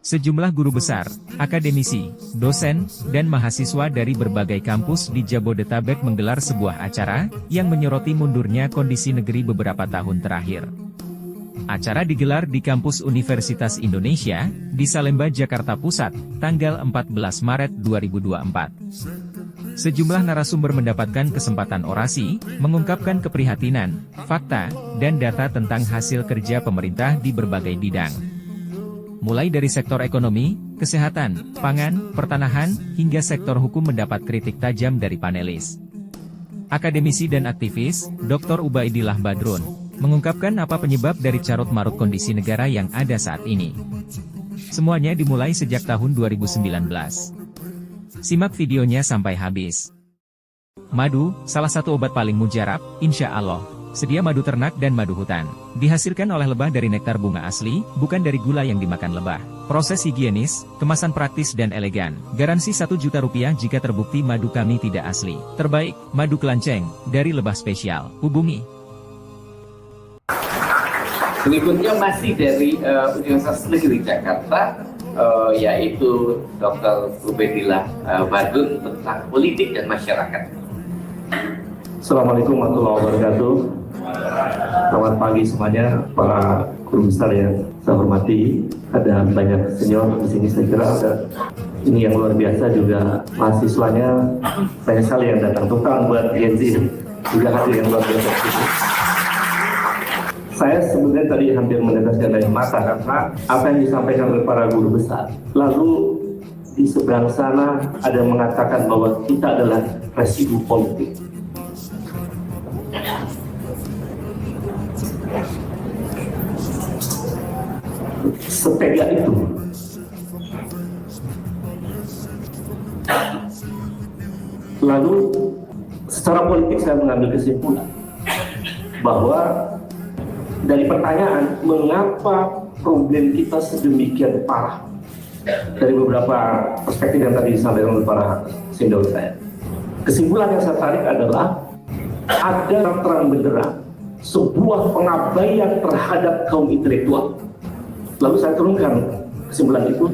Sejumlah guru besar, akademisi, dosen, dan mahasiswa dari berbagai kampus di Jabodetabek menggelar sebuah acara yang menyoroti mundurnya kondisi negeri beberapa tahun terakhir. Acara digelar di kampus Universitas Indonesia, di Salemba, Jakarta Pusat, tanggal 14 Maret 2024. Sejumlah narasumber mendapatkan kesempatan orasi, mengungkapkan keprihatinan, fakta, dan data tentang hasil kerja pemerintah di berbagai bidang. Mulai dari sektor ekonomi, kesehatan, pangan, pertanahan, hingga sektor hukum mendapat kritik tajam dari panelis. Akademisi dan aktivis, Dr. Ubaidillah Badrun, mengungkapkan apa penyebab dari carut-marut kondisi negara yang ada saat ini. Semuanya dimulai sejak tahun 2019. Simak videonya sampai habis. Madu, salah satu obat paling mujarab, insya Allah. Sedia madu ternak dan madu hutan. Dihasilkan oleh lebah dari nektar bunga asli, bukan dari gula yang dimakan lebah. Proses higienis, kemasan praktis dan elegan. Garansi Rp1.000.000 jika terbukti madu kami tidak asli. Terbaik, madu kelanceng, dari lebah spesial. Hubungi. Berikutnya masih dari Universitas Negeri Jakarta, yaitu Dr. Ubaidillah Badrun tentang politik dan masyarakat. Assalamualaikum warahmatullahi wabarakatuh. Selamat pagi semuanya, para guru besar yang saya hormati. Ada banyak senior di sini, saya kira ini yang luar biasa, juga mahasiswanya banyak sekali yang datang. Tukang buat Gen Z juga hadir yang luar biasa. Saya sebenarnya tadi hampir meneteskan air mata karena apa yang disampaikan oleh para guru besar. Lalu di seberang sana ada yang mengatakan bahwa kita adalah residu politik. Setega itu. Lalu secara politik saya mengambil kesimpulan bahwa dari pertanyaan mengapa problem kita sedemikian parah, dari beberapa perspektif yang tadi disampaikan oleh para senior saya, kesimpulan yang saya tarik adalah ada terang benderang sebuah pengabaian terhadap kaum intelektual. Lalu saya turunkan kesimpulan itu.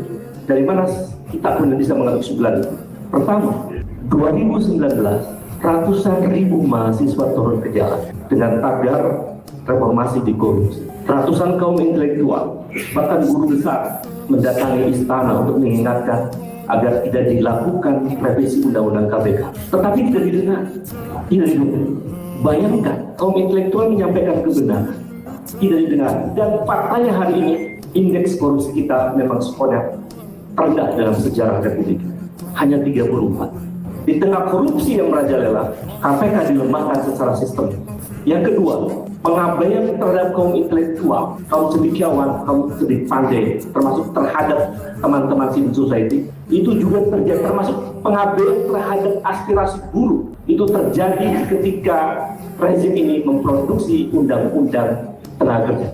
Dari mana kita kemudian bisa mengambil kesimpulan itu? Pertama, 2019 ratusan ribu mahasiswa turun ke jalan dengan tagar reformasi di korupsi. Ratusan kaum intelektual, bahkan guru besar, mendatangi istana untuk mengingatkan agar tidak dilakukan revisi undang-undang KPK. Tetapi tidak didengar. Tidak didengar. Bayangkan, kaum intelektual menyampaikan kebenaran. Tidak didengar. Dan faktanya hari ini, indeks korupsi kita memang skornya terendah dalam sejarah Republik. Hanya 34. Di tengah korupsi yang merajalela, KPK dilemahkan secara sistem. Yang kedua, pengabaian terhadap kaum intelektual, kaum cendekiawan, kaum cerdik pandai, termasuk terhadap teman-teman civil society, itu juga terjadi, termasuk pengabaian terhadap aspirasi buruh. Itu terjadi ketika rezim ini memproduksi undang-undang tenaga kerja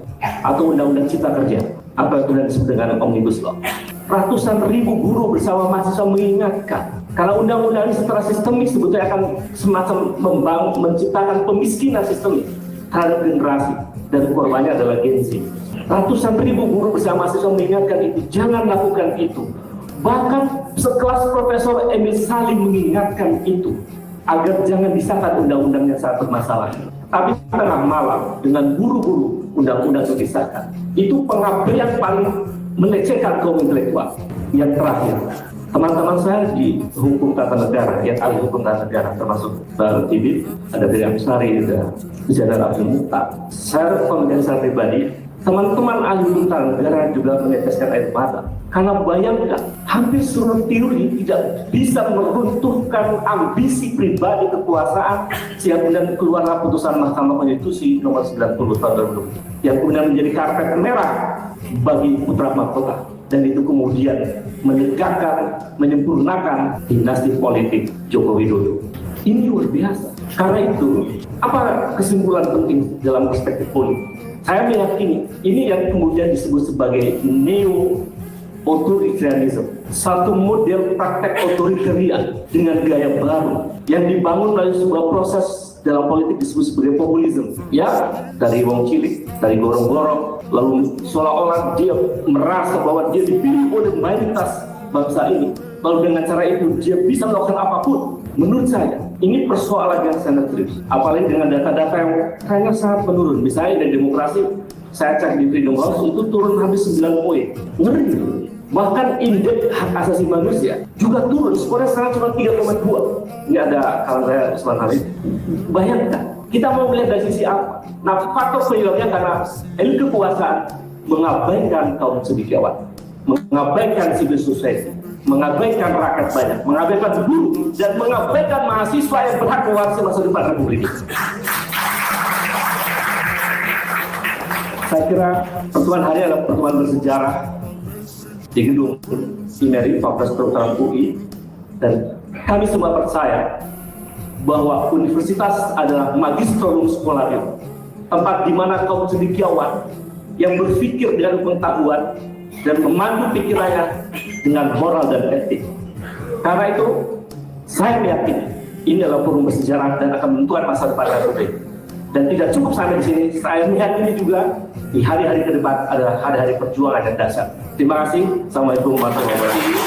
atau undang-undang cipta kerja, atau yang disebut dengan Omnibus Law. Ratusan ribu buruh bersama mahasiswa mengingatkan kalau undang-undang ini secara sistemik sebetulnya akan semacam menciptakan pemiskinan sistemik terhadap generasi, dan korbannya adalah Gen Z. Ratusan ribu buruh bersama mahasiswa mengingatkan itu, jangan lakukan itu. Bahkan sekelas Profesor Emil Salim mengingatkan itu agar jangan disahkan undang-undang yang sangat bermasalah. Tapi tengah malam dengan buru-buru undang-undang itu disahkan. Itu pengabaian paling melecehkan kaum intelektual. Yang terakhir, teman-teman saya di hukum tata negara, yang ahli hukum tata negara, termasuk Bang Tibit, ada Miriam Sari, ada Bijadar Abdul Mukhtar. Saya kemudian secara pribadi, teman-teman ahli hukum tata negara juga meneteskan air mata. Karena bayangkan, hampir seluruh teori tidak bisa meruntuhkan ambisi pribadi kekuasaan, sehingga kemudian keluarlah putusan Mahkamah Konstitusi nomor 90 tahun 2020 yang kemudian menjadi karpet merah bagi putra mahkota, dan itu kemudian menegakkan, menyempurnakan dinasti politik Joko Widodo. Ini luar biasa. Karena itu, apa kesimpulan penting dalam perspektif politik? Saya meyakini ini yang kemudian disebut sebagai neo-authoritarianism, satu model praktek otoritarian dengan gaya baru yang dibangun melalui sebuah proses dalam politik disebut sebagai populisme. Ya, dari wong cilik, dari gorong-gorong, lalu seolah-olah dia merasa bahwa dia dipilih oleh mayoritas bangsa ini. Lalu dengan cara itu dia bisa melakukan apapun. Menurut saya, ini persoalan yang sangat serius. Apalagi dengan data-data yang kayaknya sangat menurun. Misalnya dari demokrasi, saya cek di Freedom House itu turun hampir 9 poin. Ngeri. Bahkan indeks hak asasi manusia juga turun. Skornya sekarang cuma 3,2. Ini ada kawan saya Usman Hamid. Bayangkan, kita mau melihat dari sisi apa? Nah, faktor penyebabnya karena elit kekuasaan mengabaikan kaum cendekiawan, mengabaikan civil society, mengabaikan rakyat banyak, mengabaikan buruh, dan mengabaikan mahasiswa yang berhak mewarisi masa depan Republik ini. Saya kira pertemuan hari adalah pertemuan bersejarah di gedung IMERI, Fakultas Kedokteran UI, dan kami semua percaya bahwa universitas adalah magisterium scholarium, tempat di mana kaum cendekiawan yang berpikir dengan pengetahuan dan memandu pikirannya dengan moral dan etik. Karena itu, saya meyakini ini adalah forum bersejarah dan akan menentukan masa depan Republik. Dan tidak cukup sampai di sini, saya meyakini juga di hari-hari ke depan adalah hari-hari perjuangan yang dahsyat. Terima kasih. Assalamualaikum warahmatullahi wabarakatuh.